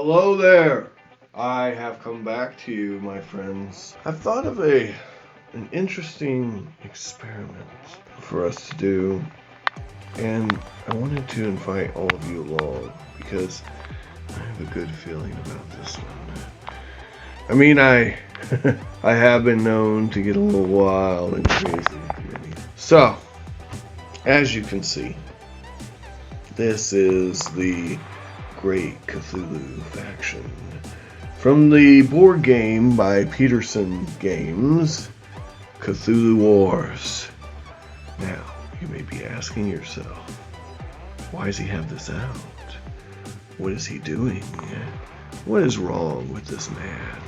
Hello there. I have come back to you, my friends. I've thought of an interesting experiment for us to do, and I wanted to invite all of you along because I have a good feeling about this one. I mean, I I have been known to get a little wild and crazy. So, as you can see, this is the Great Cthulhu faction from the board game by Peterson Games, Cthulhu Wars. Now, you may be asking yourself, why does he have this out? What is he doing? What is wrong with this man?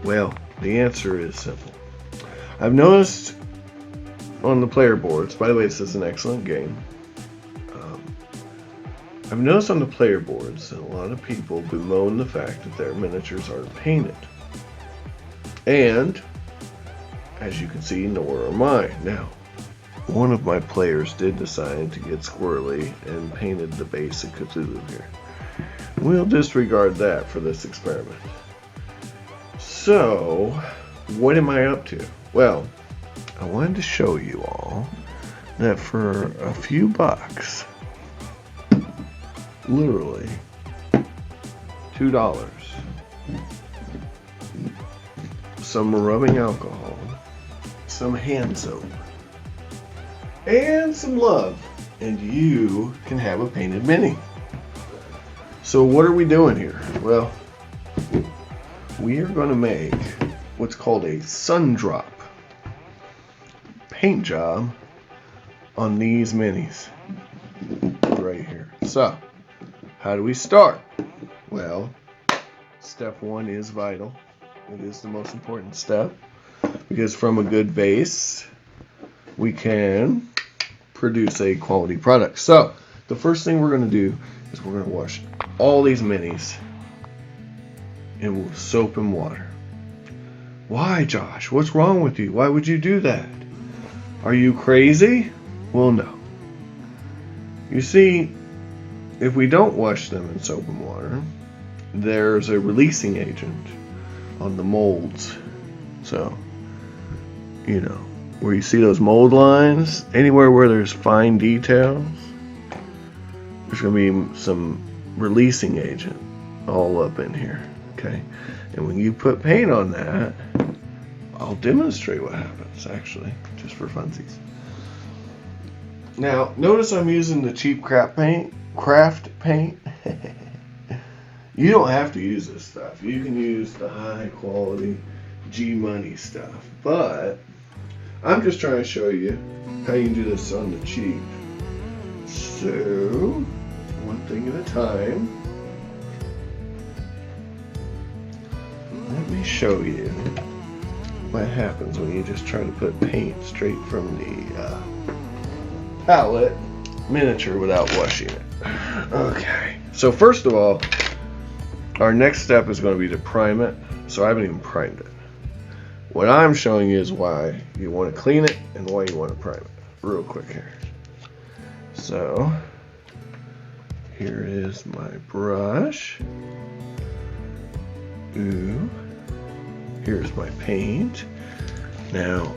Well, the answer is simple. I've noticed on the player boards, by the way, this is an excellent game. I've noticed on the player boards that a lot of people bemoan the fact that their miniatures aren't painted. And, as you can see, nor are mine. Now, one of my players did decide to get squirrely and painted the base of Cthulhu here. We'll disregard that for this experiment. So, what am I up to? Well, I wanted to show you all that for a few bucks, literally $2, some rubbing alcohol, some hand soap, and some love, and you can have a painted mini. So what are we doing here? Well, we are going to make what's called a sun drop paint job on these minis right here. So how do we start? Well, step one is vital. It is the most important step because from a good base, we can produce a quality product. So the first thing we're going to do is we're going to wash all these minis in soap and water. Why, Josh? What's wrong with you? Why would you do that? Are you crazy? Well, no. You see, if we don't wash them in soap and water, there's a releasing agent on the molds. So, where you see those mold lines, anywhere where there's fine details, there's going to be some releasing agent all up in here. Okay? And when you put paint on that, I'll demonstrate what happens, actually, just for funsies. Now, notice I'm using the cheap craft paint. You don't have to use this stuff. You can use the high quality G-Money stuff. But I'm just trying to show you how you can do this on the cheap. So, one thing at a time. Let me show you what happens when you just try to put paint straight from the palette miniature without washing it. Okay, so first of all, our next step is going to be to prime it. So I haven't even primed it. What I'm showing you is why you want to clean it and why you want to prime it. Real quick here. So here is my brush. Ooh. Here's my paint. Now,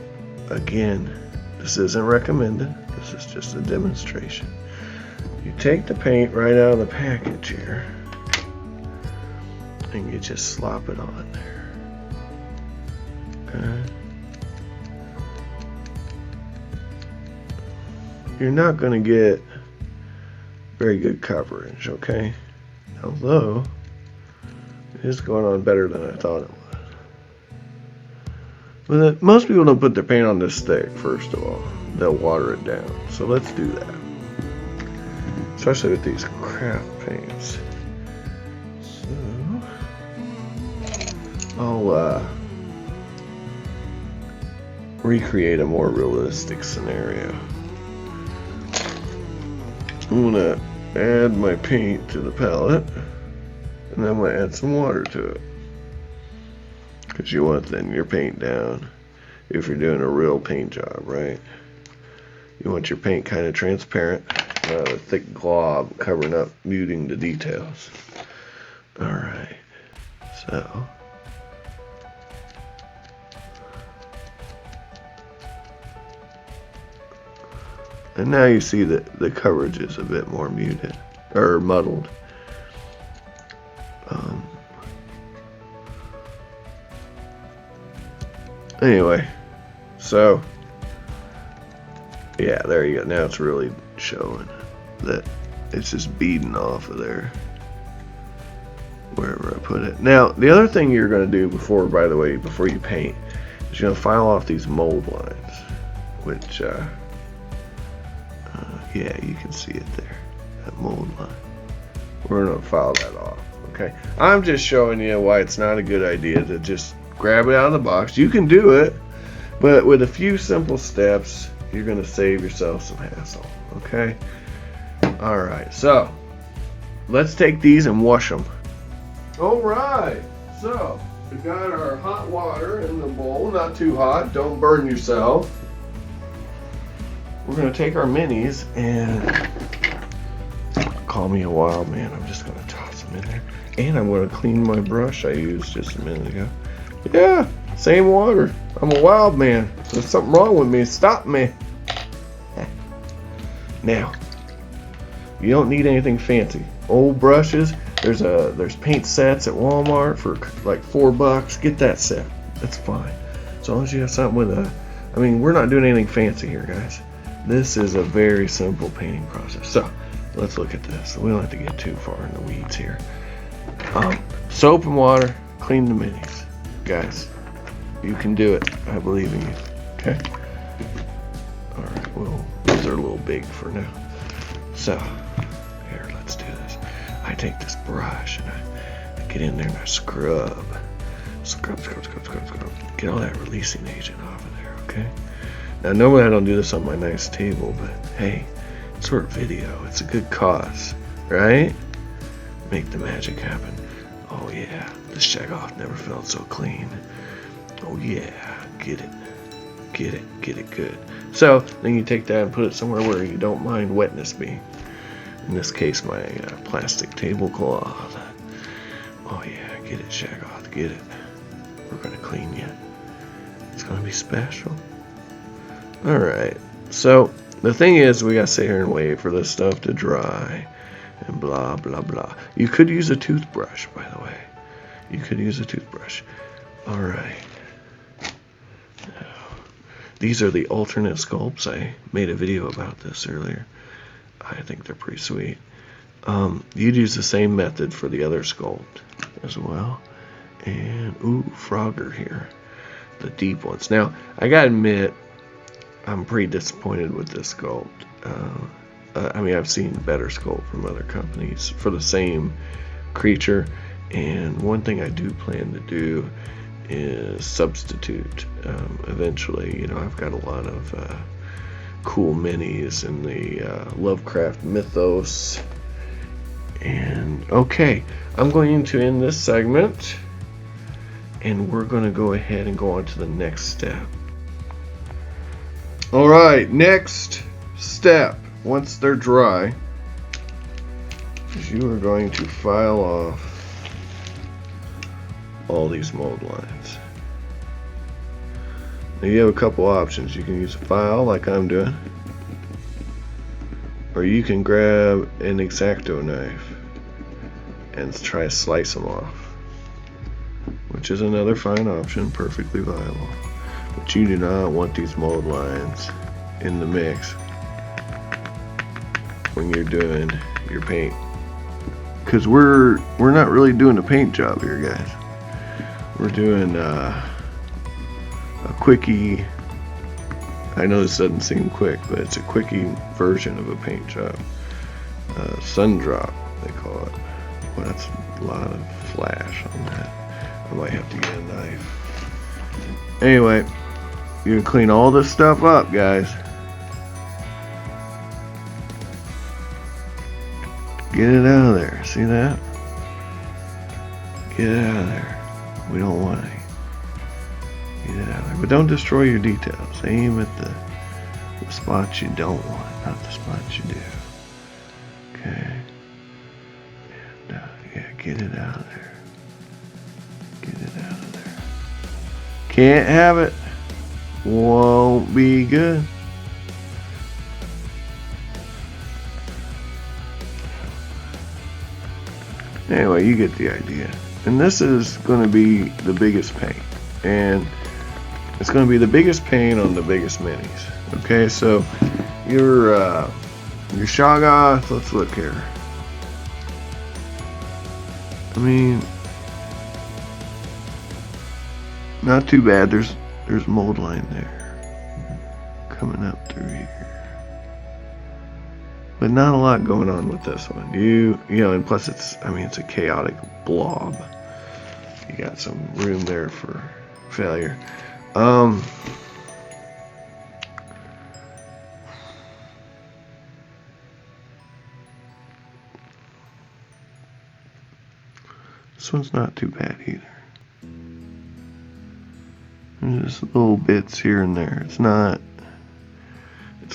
again, this isn't recommended. This is just a demonstration. You take the paint right out of the package here, and you just slop it on there. Okay. You're not going to get very good coverage, okay? Although, it is going on better than I thought it would. But most people don't put their paint on this thick, first of all. They'll water it down. So let's do that. Especially with these craft paints. So I'll recreate a more realistic scenario. I'm gonna add my paint to the palette, and I'm gonna add some water to it. Because you want to thin your paint down if you're doing a real paint job, right? You want your paint kind of transparent, not a thick glob covering up, muting the details. Alright, so and now you see that the coverage is a bit more muted or muddled. Anyway, so yeah, there you go. Now it's really showing that it's just beading off of there wherever I put it. Now, the other thing you're going to do before you paint, is you're going to file off these mold lines, which, yeah, you can see it there, that mold line. We're going to file that off, okay? I'm just showing you why it's not a good idea to just grab it out of the box. You can do it, but with a few simple steps, you're going to save yourself some hassle, okay? All right, so let's take these and wash them. All right, so we've got our hot water in the bowl, not too hot, don't burn yourself. We're going to take our minis and call me a wild man. I'm just going to toss them in there. And I'm going to clean my brush I used just a minute ago. Yeah, same water. I'm a wild man. There's something wrong with me. Stop me. Now, you don't need anything fancy. Old brushes. There's paint sets at Walmart for like $4. Get that set. That's fine. As long as you have something with I mean, we're not doing anything fancy here, guys. This is a very simple painting process. So, let's look at this. We don't have to get too far in the weeds here. Soap and water, clean the minis. Guys, you can do it. I believe in you. Okay? Alright, well, these are a little big for now. So, here, let's do this. I take this brush and I get in there and I scrub. Scrub. Get all that releasing agent off of there, okay? Now, normally I don't do this on my nice table, but hey, it's for a video. It's a good cause, right? Make the magic happen. Oh yeah, the Shagoth never felt so clean. Oh yeah, get it good. So then you take that and put it somewhere where you don't mind wetness being. In this case, my plastic tablecloth. Oh yeah, get it, Shagoth, get it. We're gonna clean you. It's gonna be special. All right. So the thing is, we gotta sit here and wait for this stuff to dry. And blah, blah, blah. You could use a toothbrush, by the way. You could use a toothbrush. All right. Now, these are the alternate sculpts. I made a video about this earlier. I think they're pretty sweet. You'd use the same method for the other sculpt as well. And, ooh, Frogger here. The deep ones. Now, I gotta admit, I'm pretty disappointed with this sculpt. I mean, I've seen better sculpt from other companies for the same creature, and one thing I do plan to do is substitute eventually. You know, I've got a lot of cool minis in the Lovecraft mythos. And okay, I'm going to end this segment, and we're going to go ahead and go on to the next step. All right, next step. Once they're dry, you are going to file off all these mold lines. Now you have a couple options. You can use a file like I'm doing, or you can grab an X-Acto knife and try to slice them off, which is another fine option, perfectly viable. But you do not want these mold lines in the mix when you're doing your paint, because we're not really doing a paint job here, guys. We're doing a quickie. I know this doesn't seem quick, but it's a quickie version of a paint job. Sun drop, they call it. Well, that's a lot of flash on that. I might have to get a knife. Anyway, you can clean all this stuff up, guys. Get it out of there. See that? Get it out of there. We don't want any. Get it out of there. But don't destroy your details. Aim at the spots you don't want, not the spots you do. Okay. And, yeah, Get it out of there. Get it out of there. Can't have it. Won't be good. Anyway, you get the idea. And this is going to be the biggest paint. And it's going to be the biggest paint on the biggest minis. Okay, so your Shoggoth, let's look here. I mean, not too bad. There's mold line there coming up through here, but not a lot going on with this one. You know, and plus it's a chaotic blob. You got some room there for failure. This one's not too bad either. There's just little bits here and there. It's a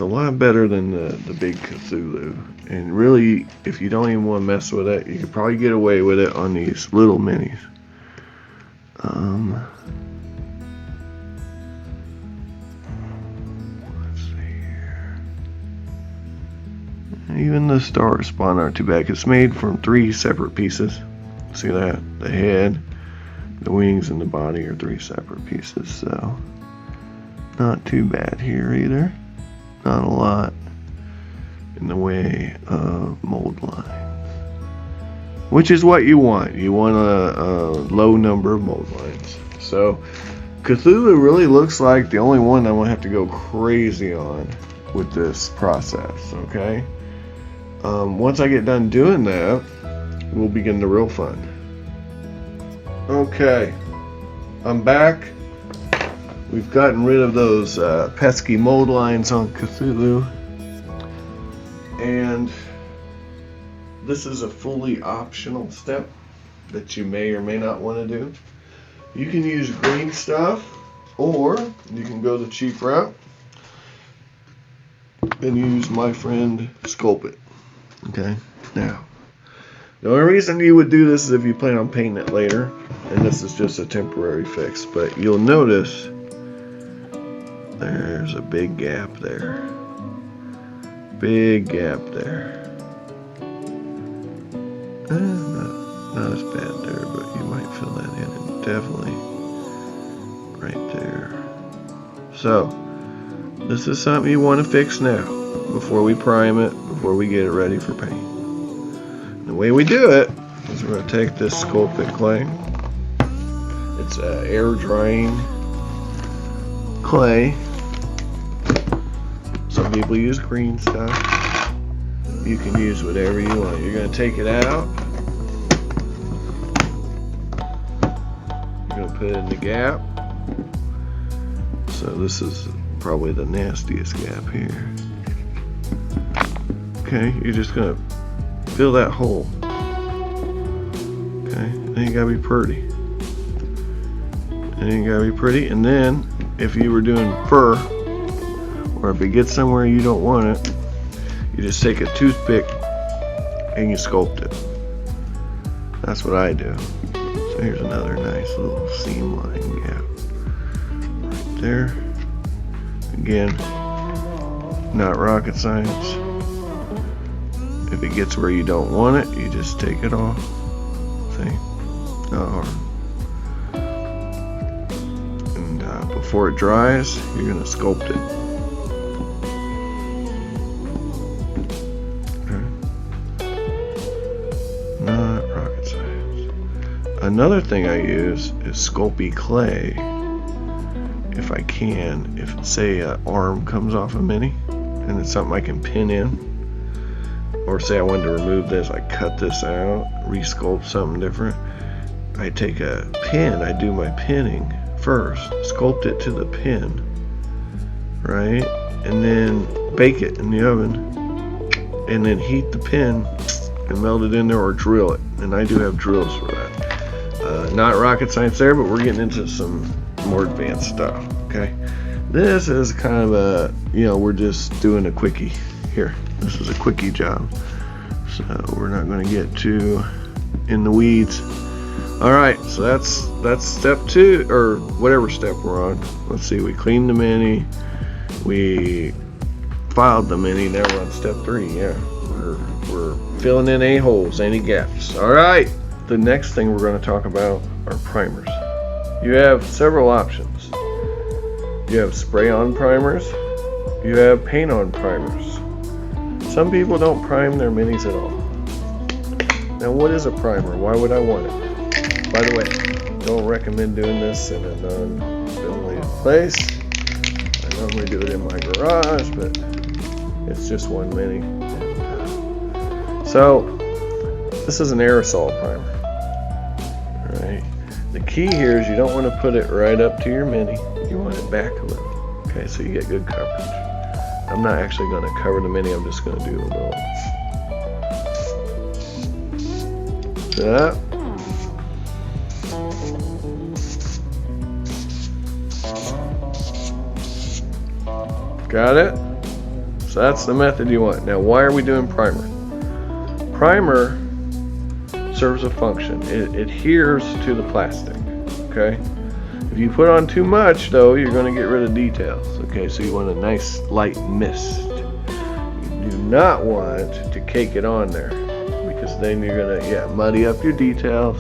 lot better than the big Cthulhu. And really, if you don't even want to mess with it, you could probably get away with it on these little minis. Let's see here. Even the star spawn aren't too bad, 'cause it's made from 3 separate pieces. See that? The head, the wings, and the body are 3 separate pieces, so not too bad here either. Not a lot in the way of mold lines, which is what you want. You want a low number of mold lines. So Cthulhu really looks like the only one I won't have to go crazy on with this process. Okay. Once I get done doing that, we'll begin the real fun. Okay, I'm back. We've gotten rid of those pesky mold lines on Cthulhu, and this is a fully optional step that you may or may not want to do. You can use green stuff, or you can go the cheap route and use my friend Sculpt It. Okay, now the only reason you would do this is if you plan on painting it later, and this is just a temporary fix. But you'll notice there's a big gap there. Big gap there. Not as bad there, but you might fill that in, and definitely right there. So this is something you want to fix now, before we prime it, before we get it ready for paint. The way we do it is we're going to take this Sculpt It clay. It's air drying clay. Some people use green stuff. You can use whatever you want. You're going to take it out. You're going to put it in the gap. So this is probably the nastiest gap here. Okay, you're just going to fill that hole. Okay, then you gotta be pretty. And you gotta be pretty. And then, if you were doing fur, or if it gets somewhere you don't want it, you just take a toothpick and you sculpt it. That's what I do. So here's another nice little seam line gap right there. Again, not rocket science. If it gets where you don't want it, you just take it off. See? Not hard. And before it dries, you're going to sculpt it. Okay. Not rocket science. Another thing I use is Sculpey clay. If I can, if say an arm comes off a mini, and it's something I can pin in. Or say I wanted to remove this, I cut this out, resculpt something different. I take a pin, I do my pinning first, sculpt it to the pin, right? And then bake it in the oven, and then heat the pin and melt it in there or drill it. And I do have drills for that. Not rocket science there, but we're getting into some more advanced stuff, okay? This is kind of a, we're just doing a quickie here. This is a quickie job, so we're not going to get too in the weeds. All right, so that's step 2, or whatever step we're on. Let's see, we cleaned the mini, we filed the mini. Now we're on step 3. Yeah, we're filling in any holes, any gaps. All right, the next thing we're going to talk about are primers. You have several options. You have spray-on primers. You have paint-on primers. Some people don't prime their minis at all. Now, what is a primer? Why would I want it? By the way, don't recommend doing this in a non-ventilated place. I normally do it in my garage, but it's just one mini. So, this is an aerosol primer. Alright. The key here is you don't want to put it right up to your mini. You want it back a little. Okay, so you get good coverage. I'm not actually going to cover the mini, I'm just going to do a little. That. Got it? So that's the method you want. Now, why are we doing primer? Primer serves a function. It adheres to the plastic, okay? If you put on too much, though, you're going to get rid of details, okay? So you want a nice light mist. You do not want to cake it on there, because then you're going to, muddy up your details,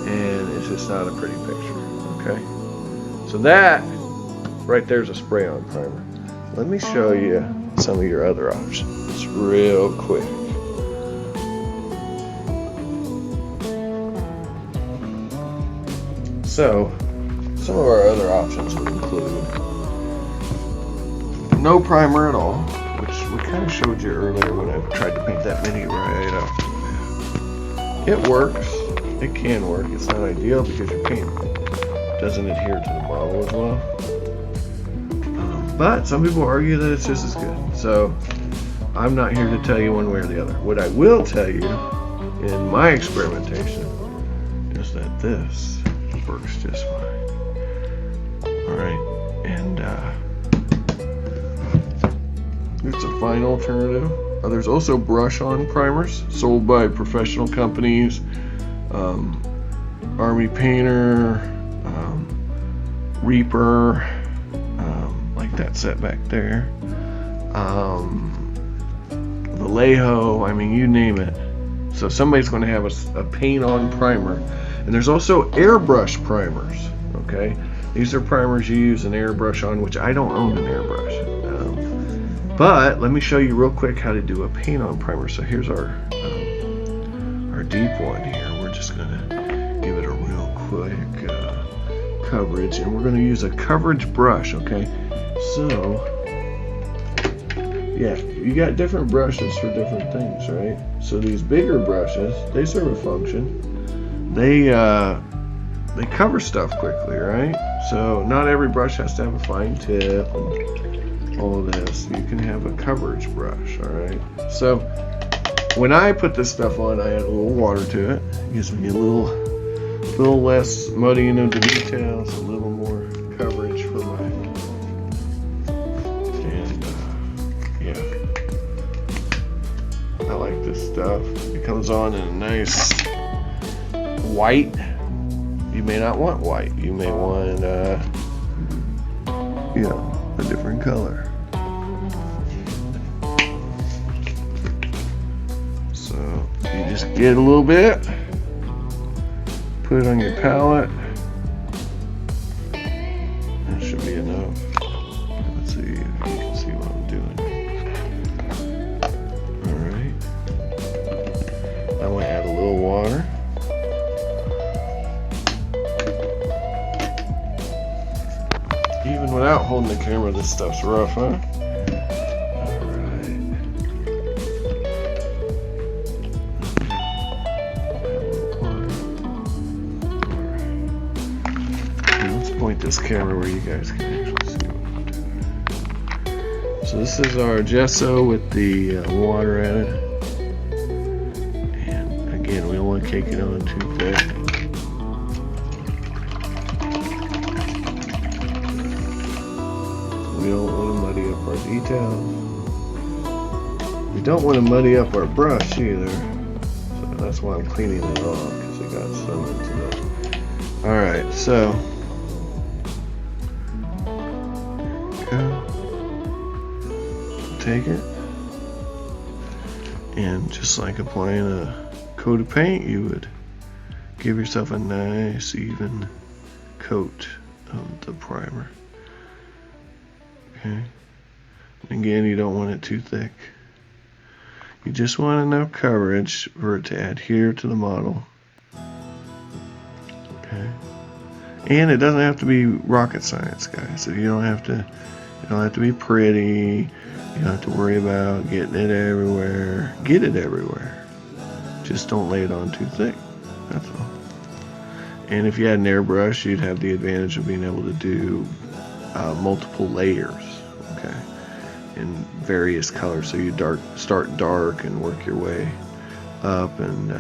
and it's just not a pretty picture, okay? So that right there is a spray-on primer. Let me show you some of your other options real quick. So, some of our other options would include no primer at all, which we kind of showed you earlier when I tried to paint that mini right up. It works. It can work. It's not ideal because your paint doesn't adhere to the model as well. But some people argue that it's just as good. So I'm not here to tell you one way or the other. What I will tell you in my experimentation is that this works just fine. Alright, and it's a fine alternative. There's also brush-on primers sold by professional companies, Army Painter, Reaper, like that set back there, Vallejo, I mean, you name it. So somebody's going to have a paint-on primer. And there's also airbrush primers, okay? These are primers you use an airbrush on, which I don't own an airbrush. But let me show you real quick how to do a paint-on primer. So here's our deep one here. We're just going to give it a real quick coverage, and we're going to use a coverage brush, okay? So, yeah, you got different brushes for different things, right? So these bigger brushes, they serve a function. They cover stuff quickly, right? So not every brush has to have a fine tip and all of this. You can have a coverage brush, all right? So when I put this stuff on, I add a little water to it. It gives me a little less muddying of the details, a little more coverage for my, and yeah, I like this stuff. It comes on in a nice white. You may not want white. You may want, a different color. So you just get a little bit, put it on your palette. That should be enough. Let's see if you can see what I'm doing. All right. I'm going to add a little water. Even without holding the camera, this stuff's rough, huh? Alright. Let's point this camera where you guys can actually see what I'm doing. So this is our gesso with the water added. And again, we don't want to cake it on too thick. We don't want to muddy up our details. We don't want to muddy up our brush either. So That's why I'm cleaning it off, because it got some into it. Alright, so take it, and just like applying a coat of paint, you would give yourself a nice even coat of the primer. Okay, and again, you don't want it too thick. You just want enough coverage for it to adhere to the model. Okay, and it doesn't have to be rocket science, guys. So you don't have to be pretty. You don't have to worry about getting it everywhere. Get it everywhere. Just don't lay it on too thick. That's all. And if you had an airbrush, you'd have the advantage of being able to do multiple layers, okay, in various colors. So you start dark and work your way up, and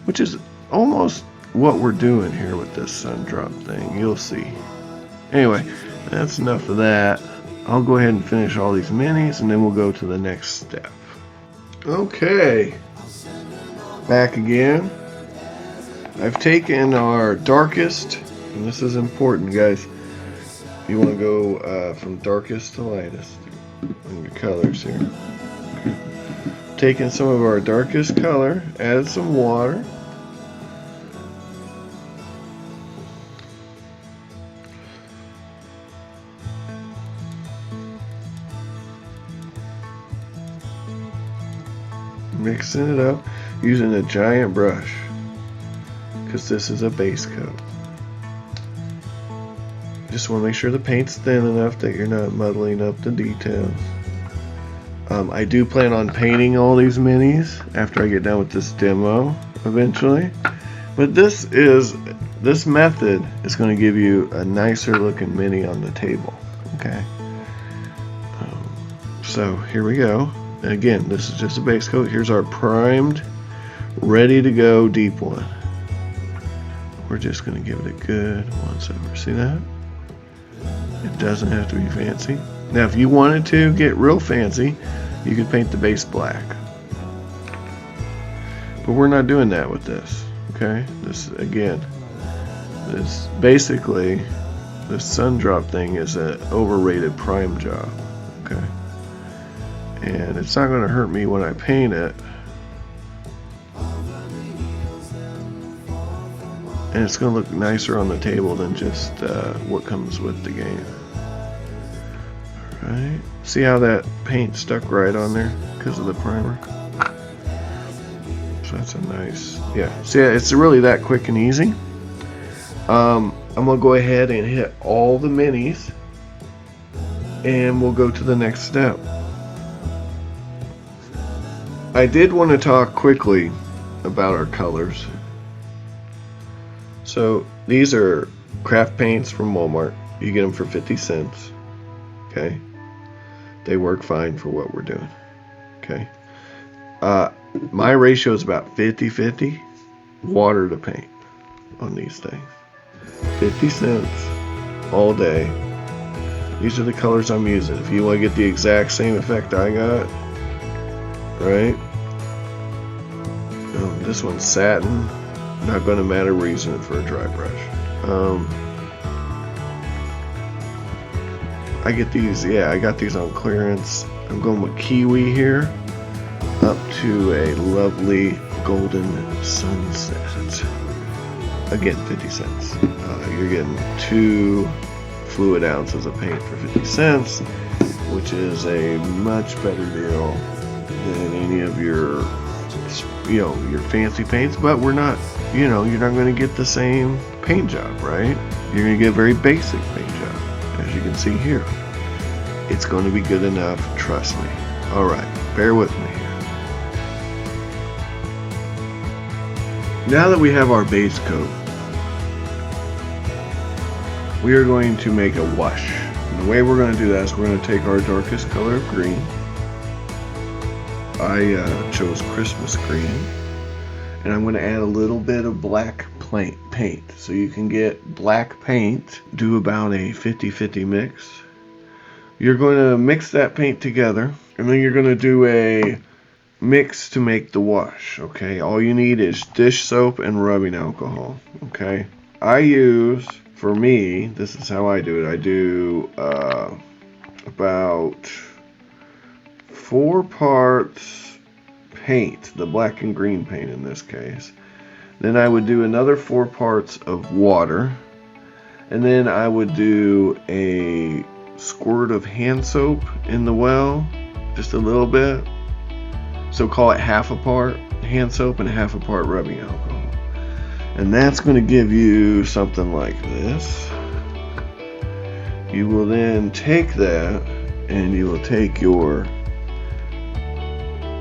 which is almost what we're doing here with this sun drop thing. You'll see. Anyway, that's enough of that. I'll go ahead and finish all these minis, and then we'll go to the next step. Okay, back again. I've taken our darkest, and this is important, guys. You want to go from darkest to lightest on your colors here. Okay. Taking some of our darkest color, add some water. Mixing it up using a giant brush, because this is a base coat. Just want to make sure the paint's thin enough that you're not muddling up the details. I do plan on painting all these minis after I get done with this demo eventually, but this method is going to give you a nicer looking mini on the table. Okay, so here we go. And again, this is just a base coat. Here's our primed, ready to go deep one. We're just going to give it a good once over. See that? It doesn't have to be fancy. Now, if you wanted to get real fancy, you could paint the base black. But we're not doing that with this. Okay? This, again, basically, this sun drop thing is an overrated prime job. Okay? And it's not going to hurt me when I paint it. And it's going to look nicer on the table than just what comes with the game. Alright. See how that paint stuck right on there because of the primer? So that's a nice, yeah. See, it's really that quick and easy. I'm going to go ahead and hit all the minis, and we'll go to the next step. I did want to talk quickly about our colors. So these are craft paints from Walmart. You get them for 50 cents. Okay, they work fine for what we're doing. Okay, my ratio is about 50-50 water to paint on these things. 50 cents all day. These are the colors I'm using. If you want to get the exact same effect I got, right? This one's satin. Not going to matter. We're using it for a dry brush. I get these, yeah, I got these on clearance. I'm going with kiwi here, up to a lovely golden sunset. Again, 50 cents. You're getting 2 fluid ounces of paint for 50 cents, which is a much better deal than any of your, your fancy paints. But we're not, you're not going to get the same paint job, right? You're going to get a very basic paint job, as you can see here. It's going to be good enough, trust me. All right, bear with me here. Now that we have our base coat, we are going to make a wash. And the way we're going to do that is we're going to take our darkest color of green. I chose Christmas green. And I'm going to add a little bit of black paint. So you can get black paint, do about a 50-50 mix. You're going to mix that paint together, and then you're going to do a mix to make the wash, okay? All you need is dish soap and rubbing alcohol, okay? For me, this is how I do it. I do about 4 parts paint, the black and green paint in this case. Then I would do another 4 parts of water. And then I would do a squirt of hand soap in the well, just a little bit. So call it half a part hand soap and half a part rubbing alcohol. And that's going to give you something like this. You will then take that and you will take your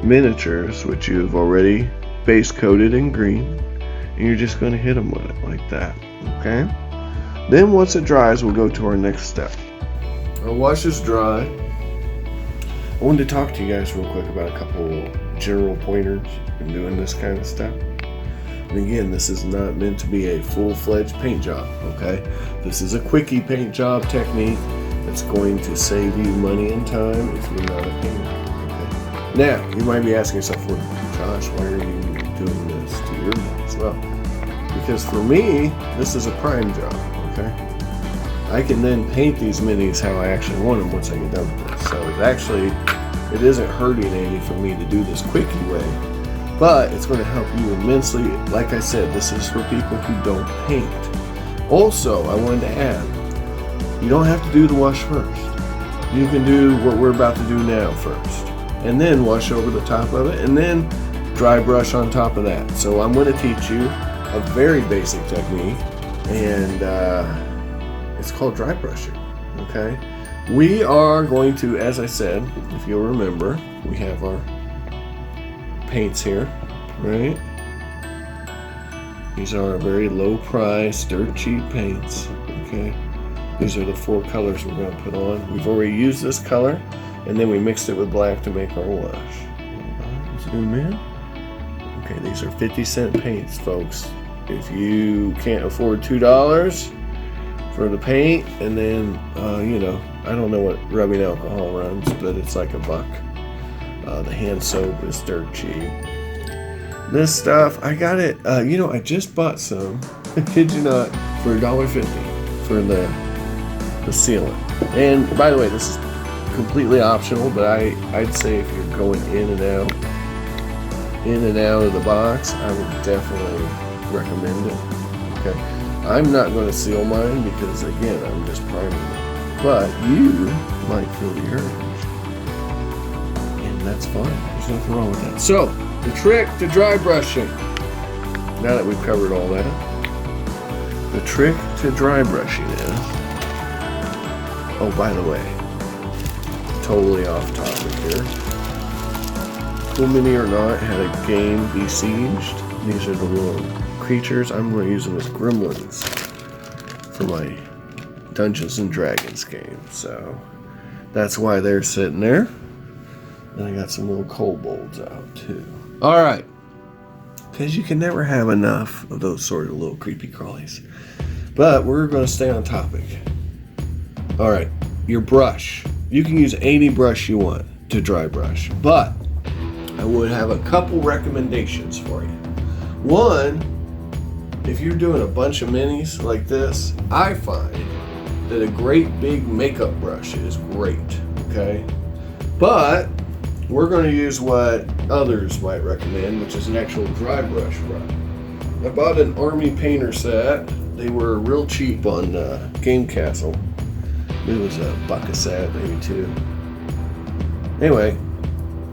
miniatures, which you have already base coated in green, and you're just going to hit them with it like that, okay? Then once it dries, we'll go to our next step. Our wash is dry. I wanted to talk to you guys real quick about a couple general pointers in doing this kind of stuff. And again, this is not meant to be a full-fledged paint job, okay? This is a quickie paint job technique that's going to save you money and time if you're not a painter, okay? Now, you might be asking yourself, well, Josh, why are you doing this to your guys? Well, because for me, this is a prime job, okay? I can then paint these minis how I actually want them once I get done with this. So it isn't hurting any for me to do this quickie way, but it's going to help you immensely. Like I said, this is for people who don't paint. Also, I wanted to add, you don't have to do the wash first. You can do what we're about to do now first, and then wash over the top of it, and then dry brush on top of that. So I'm going to teach you a very basic technique, and it's called dry brushing, okay? We are going to, as I said, if you'll remember, we have our paints here, right? These are very low price, dirt cheap paints, okay? These are the 4 colors we're going to put on. We've already used this color, and then we mixed it with black to make our wash. Zoom in. Okay, these are 50-cent paints, folks. If you can't afford $2 for the paint, and then, I don't know what rubbing alcohol runs, but it's like $1. The hand soap is dirt cheap. This stuff, I got it, I just bought some, I kid you not, for $1.50 for the sealant. And by the way, this is completely optional, but I'd say if you're going in and out of the box, I would definitely recommend it. Okay, I'm not going to seal mine because, again, I'm just priming it. But you might feel the urge, and that's fine. There's nothing wrong with that. So, the trick to dry brushing, now that we've covered all that, the trick to dry brushing is, oh, by the way, totally off topic here. Cool Mini or not had a game Besieged. These are the little creatures. I'm going to use them as gremlins for my Dungeons and Dragons game. So that's why they're sitting there. And I got some little kobolds out too. Alright. Because you can never have enough of those sort of little creepy crawlies. But we're going to stay on topic. Alright. Your brush. You can use any brush you want to dry brush. But I would have a couple recommendations for you. One, if you're doing a bunch of minis like this, I find that a great big makeup brush is great, okay? But we're going to use what others might recommend, which is an actual dry brush. I bought an Army Painter set. They were real cheap on Game Castle. It was $1 a set, maybe $2. Anyway,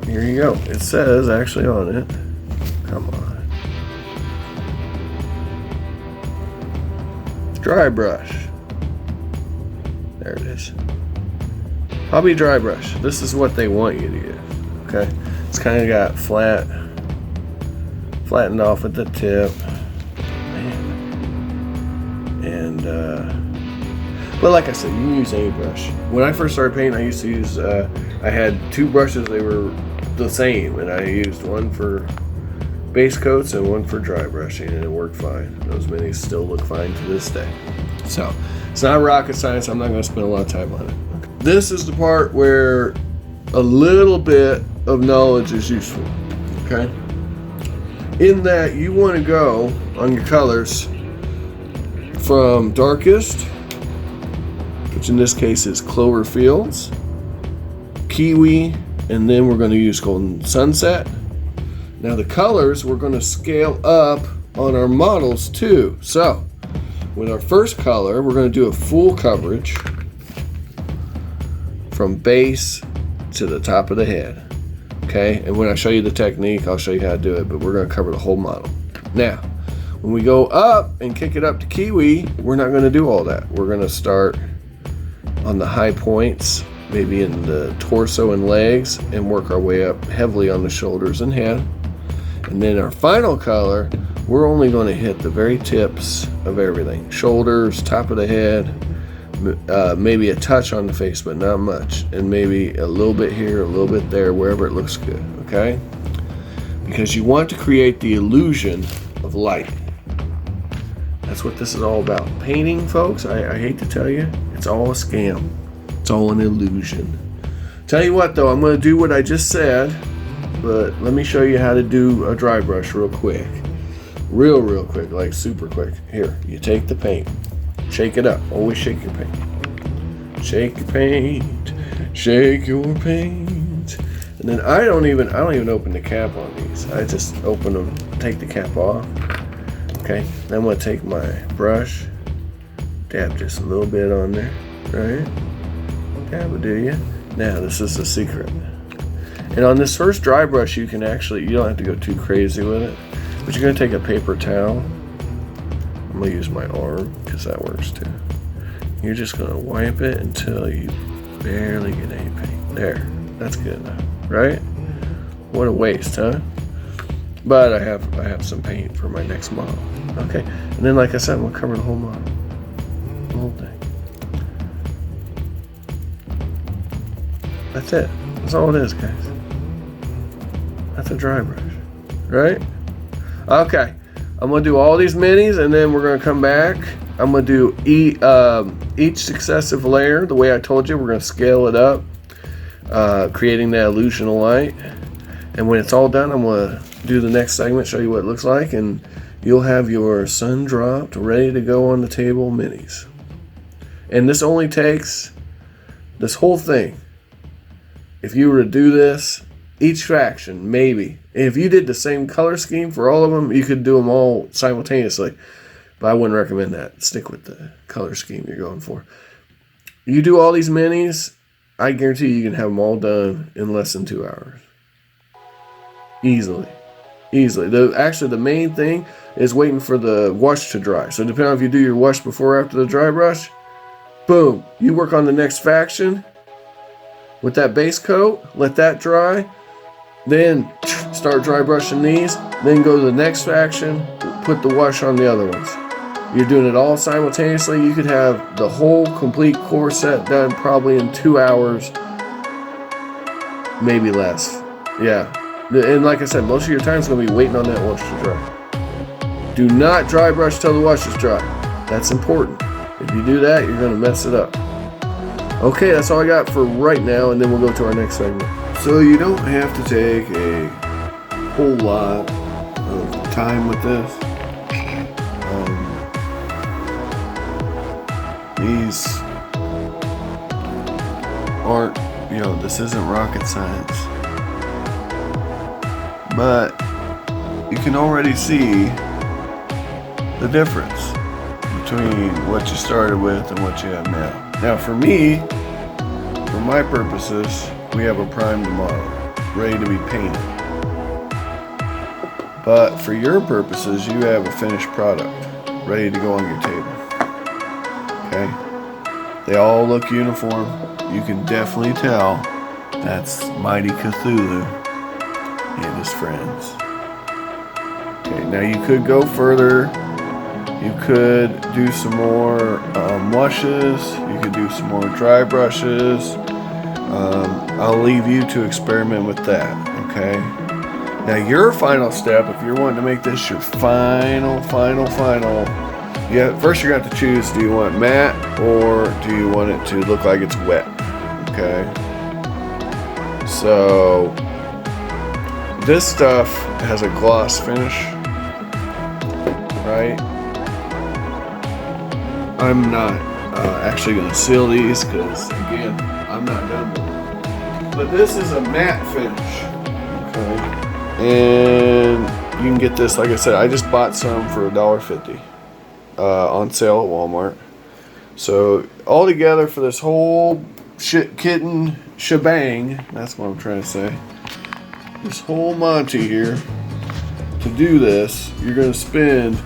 here you go. It says actually on it, come on, dry brush. There it is. Hobby dry brush. This is what they want you to use. Okay, it's kind of got flattened off at the tip, and but like I said, you can use any brush. When I first started painting, I used to use I had 2 brushes. They were the same, and I used one for base coats and one for dry brushing, and it worked fine. Those minis still look fine to this day. So it's not rocket science. I'm not going to spend a lot of time on it. Okay. This is the part where a little bit of knowledge is useful. okay? In that you want to go on your colors from darkest, which in this case is Clover Fields, Kiwi, and then we're going to use Golden Sunset. Now the colors we're going to scale up on our models too. So with our first color, we're going to do a full coverage from base to the top of the head. Okay, and when I show you the technique, I'll show you how to do it, but we're going to cover the whole model. Now, when we go up and kick it up to Kiwi, we're not going to do all that. We're going to start on the high points, maybe in the torso and legs, and work our way up heavily on the shoulders and head. And then our final color, we're only going to hit the very tips of everything. Shoulders, top of the head, maybe a touch on the face, but not much. And maybe a little bit here, a little bit there, wherever it looks good, okay? Because you want to create the illusion of light. That's what this is all about. Painting, folks, I hate to tell you, it's all a scam. It's all an illusion. Tell you what, though, I'm going to do what I just said, but let me show you how to do a dry brush real quick. Real quick, like super quick. Here, you take the paint, shake it up. Always shake your paint. Shake your paint, shake your paint. And then I don't even open the cap on these. I just open them, take the cap off. Okay, then I'm going to take my brush, dab just a little bit on there, right? Dab it, do you? Now, this is the secret. And on this first dry brush, you don't have to go too crazy with it, but you're going to take a paper towel. I'm going to use my arm, because that works too. You're just going to wipe it until you barely get any paint. There, that's good enough, right? What a waste, huh? But I have some paint for my next model. Okay, and then like I said, I'm gonna cover the whole model, the whole thing. That's it. That's all it is, guys. That's a dry brush, right? Okay, I'm gonna do all these minis, and then we're gonna come back. I'm gonna do each successive layer the way I told you. We're gonna scale it up, creating that illusion of light. And when it's all done, I'm gonna do the next segment, show you what it looks like, and you'll have your sun dropped, ready to go on the table minis. And this only takes, this whole thing, if you were to do this, each faction, maybe. If you did the same color scheme for all of them, you could do them all simultaneously. But I wouldn't recommend that. Stick with the color scheme you're going for. You do all these minis, I guarantee you can have them all done in less than 2 hours. Easily. Actually, the main thing is waiting for the wash to dry. So depending on if you do your wash before or after the dry brush, boom, you work on the next faction with that base coat, let that dry, then start dry brushing these, then go to the next faction, put the wash on the other ones. You're doing it all simultaneously. You could have the whole complete core set done probably in 2 hours, maybe less. Yeah. And like I said, most of your time is going to be waiting on that wash to dry. Do not dry brush till the wash is dry. That's important. If you do that, you're going to mess it up. Okay, that's all I got for right now, and then we'll go to our next segment. So you don't have to take a whole lot of time with this. These aren't, this isn't rocket science. But you can already see the difference between what you started with and what you have now. Now for me, for my purposes, we have a primed model ready to be painted. But for your purposes, you have a finished product ready to go on your table. Okay? They all look uniform. You can definitely tell that's Mighty Cthulhu and his friends. Okay, now you could go further. You could do some more washes. You could do some more dry brushes. I'll leave you to experiment with that, okay? Now your final step, if you're wanting to make this your final, first you're going to have to choose, do you want matte or do you want it to look like it's wet, okay? So This stuff has a gloss finish, right? I'm not actually going to seal these because, again, I'm not done with it. But this is a matte finish, okay? And you can get this, like I said, I just bought some for $1.50 on sale at Walmart. So all together for this whole kitten shebang, that's what I'm trying to say, this whole Monty here, to do this, you're going to spend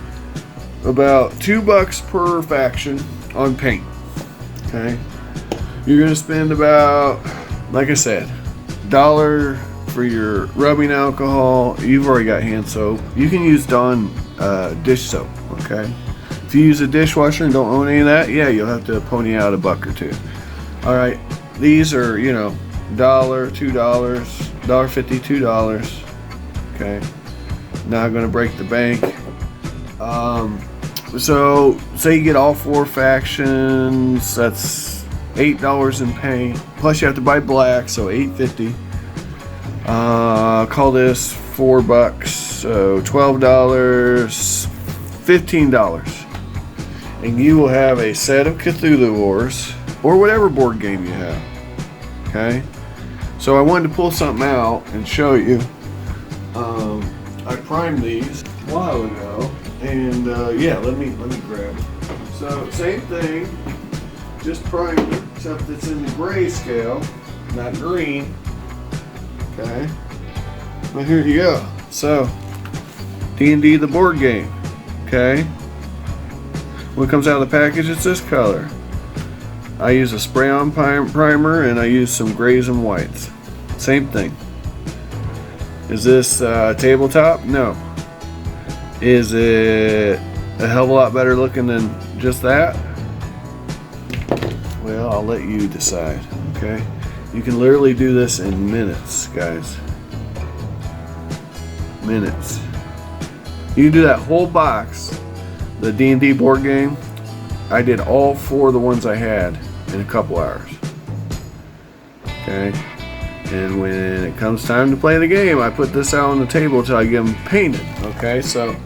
about $2 per faction on paint. Okay, you're going to spend about, like I said, $1 for your rubbing alcohol. You've already got hand soap. You can use Dawn dish soap. Okay, if you use a dishwasher and don't own any of that, yeah, you'll have to pony out $1 or $2. All right, these are, you know, $1, $2, $1.50, $2. Okay, not going to break the bank. So say you get all 4 factions, that's $8 in paint. Plus you have to buy black, so $8.50. Call this $4, so $12, $15, and you will have a set of Cthulhu Wars or whatever board game you have. Okay, so I wanted to pull something out and show you. I primed these a while ago, and yeah, let me grab it. So same thing, just primed it, except it's in the grayscale, not green. Okay, but here you go. So D&D the board game. Okay, when it comes out of the package, it's this color. I use a spray-on primer, and I use some grays and whites. Same thing. Is this tabletop? No. Is it a hell of a lot better looking than just that? Well, I'll let you decide. Okay, you can literally do this in minutes, guys. Minutes. You can do that whole box, the D&D board game. I did all 4 of the ones I had in a couple hours. Okay, and when it comes time to play the game, I put this out on the table until I get them painted. Okay, so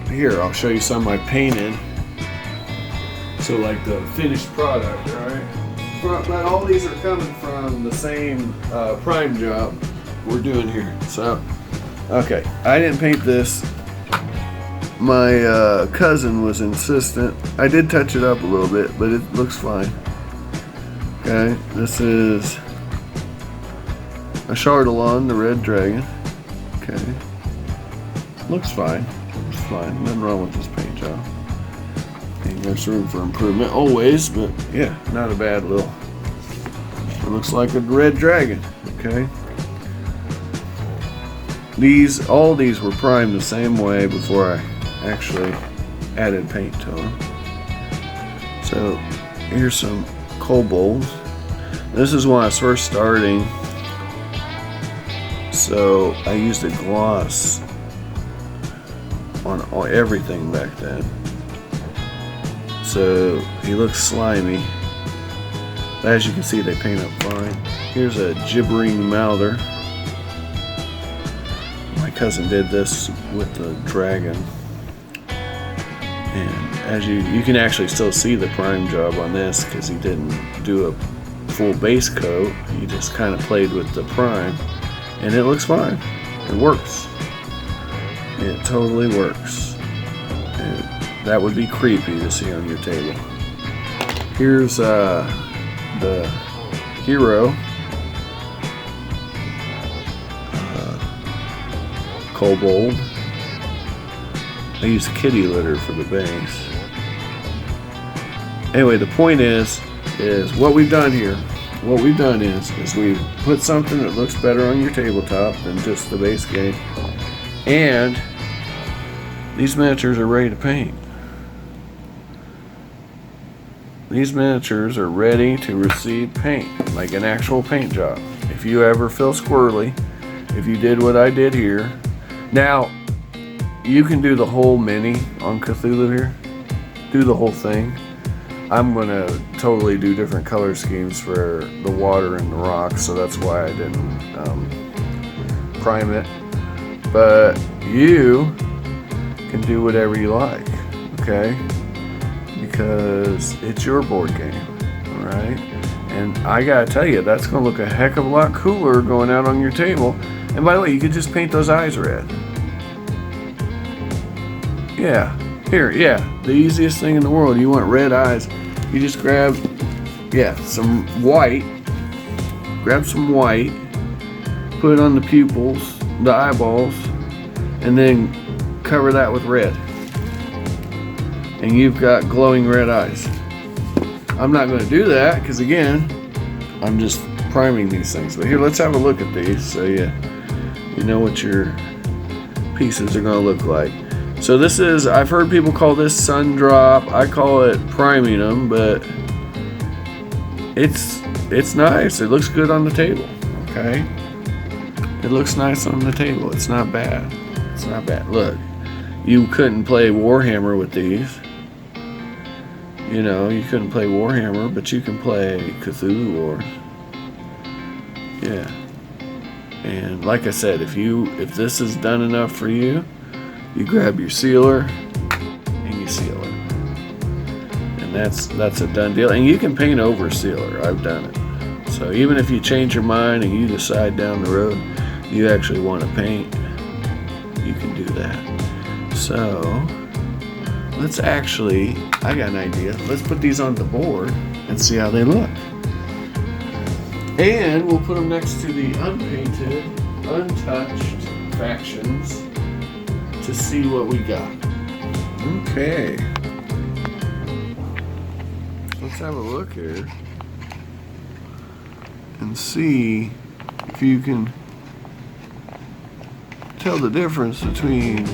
here, I'll show you some of my painted. So like the finished product, alright? But all these are coming from the same prime job we're doing here. So, okay, I didn't paint this. My cousin was insistent. I did touch it up a little bit, but it looks fine. Okay, this is a Chardalon, the red dragon. Okay, looks fine. It's fine. Nothing wrong with this paint job. And there's room for improvement always, but yeah, not a bad little. It looks like a red dragon. Okay. All these were primed the same way before I actually added paint to them. So here's some kobolds. This is when I was first starting, so I used a gloss on everything back then. So he looks slimy, but as you can see, they paint up fine. Here's a gibbering mouther. My cousin did this with the dragon, and as you can actually still see the prime job on this because he didn't do a full base coat. He just kind of played with the prime, and it looks fine. It works. It totally works. And that would be creepy to see on your table. Here's the hero. Kobold. I use kitty litter for the base. Anyway, the point is what we've done here. What we've done is we've put something that looks better on your tabletop than just the base game. And these miniatures are ready to paint. These miniatures are ready to receive paint, like an actual paint job. If you ever feel squirrely, if you did what I did here. Now, you can do the whole mini on Cthulhu here. Do the whole thing. I'm going to totally do different color schemes for the water and the rocks, so that's why I didn't prime it, but you can do whatever you like, okay? Because it's your board game, all right? And I gotta tell you, that's gonna look a heck of a lot cooler going out on your table. And by the way, you could just paint those eyes red. Yeah, here, yeah, the easiest thing in the world. You want red eyes, you just grab, yeah, some white, grab some white, put it on the pupils, the eyeballs, and then cover that with red. And you've got glowing red eyes. I'm not going to do that because, again, I'm just priming these things. But here, let's have a look at these so you know what your pieces are going to look like. So this is, I've heard people call this sun drop. I call it priming them, but it's nice. It looks good on the table, okay? It looks nice on the table. It's not bad. It's not bad. Look, you couldn't play Warhammer with these. You know, you couldn't play Warhammer, but you can play Cthulhu Wars. Yeah. And like I said, if this is done enough for you, you grab your sealer and you seal it. And that's a done deal. And you can paint over sealer. I've done it. So even if you change your mind and you decide down the road you actually want to paint, you can do that. So let's actually, I got an idea. Let's put these on the board and see how they look. And we'll put them next to the unpainted, untouched factions to see what we got. Okay. Let's have a look here and see if you can tell the difference between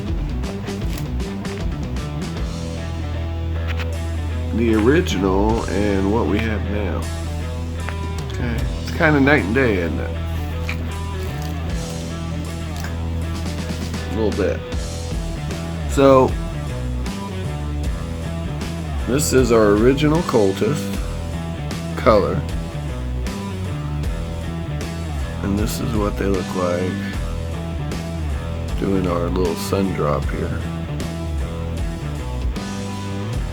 the original and what we have now. Okay, it's kind of night and day, isn't it? A little bit. So this is our original cultist color, and this is what they look like doing our little sun drop here.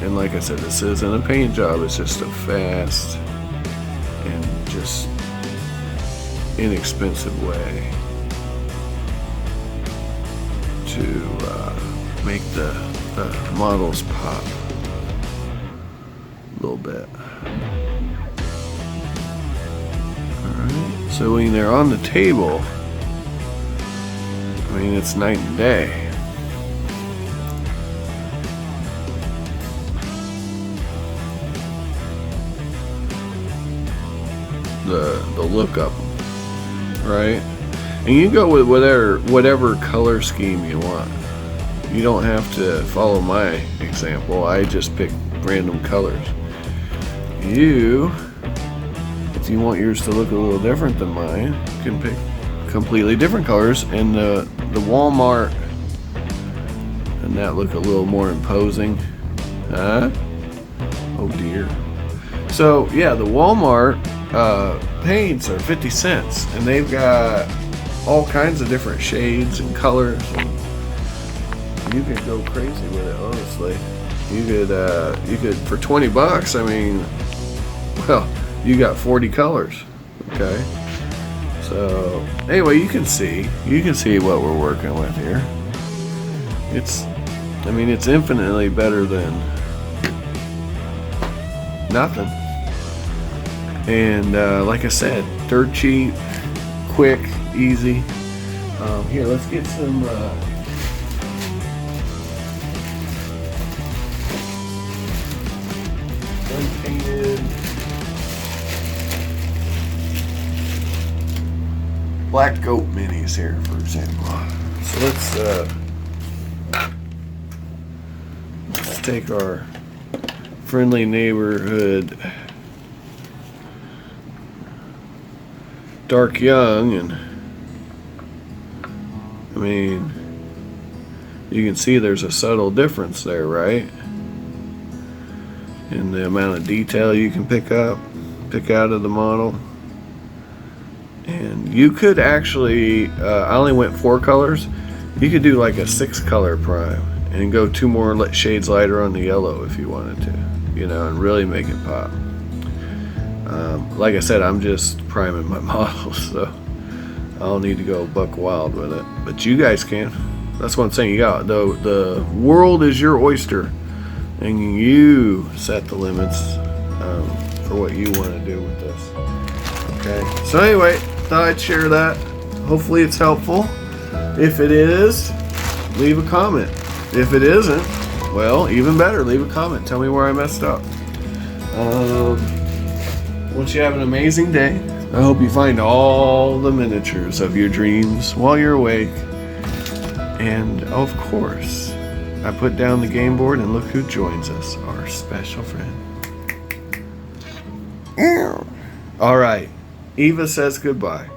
And like I said, this isn't a paint job, it's just a fast and just inexpensive way to make the models pop a little bit. Alright, so when they're on the table, I mean, it's night and day. The look up, right? And you go with whatever color scheme you want. You don't have to follow my example. I just pick random colors. If you want yours to look a little different than mine, you can pick completely different colors, and the Walmart and that look a little more imposing. Huh? Oh dear. So yeah, the Walmart paints are 50 cents, and they've got all kinds of different shades and colors, and you could go crazy with it, honestly. You could for 20 bucks, I mean, well, you got 40 colors, okay? So anyway, you can see what we're working with here. I mean, it's infinitely better than nothing. And like I said, dirt cheap, quick, easy. Here, let's get some unpainted black goat minis here, for example. So let's take our friendly neighborhood dark young, and I mean, you can see there's a subtle difference there, right? In the amount of detail you can pick out of the model. And you could actually, I only went 4 colors. You could do like a 6-color prime and go 2 more shades lighter on the yellow if you wanted to, you know, and really make it pop. Like I said, I'm just priming my models, so I don't need to go buck wild with it. But you guys can. That's what I'm saying. You got the world is your oyster, and you set the limits for what you want to do with this. Okay. So anyway, thought I'd share that. Hopefully it's helpful. If it is, leave a comment. If it isn't, well, even better, leave a comment. Tell me where I messed up. Want you to have an amazing day. I hope you find all the miniatures of your dreams while you're awake. And of course, I put down the game board and look who joins us, our special friend. All right, Eva says goodbye.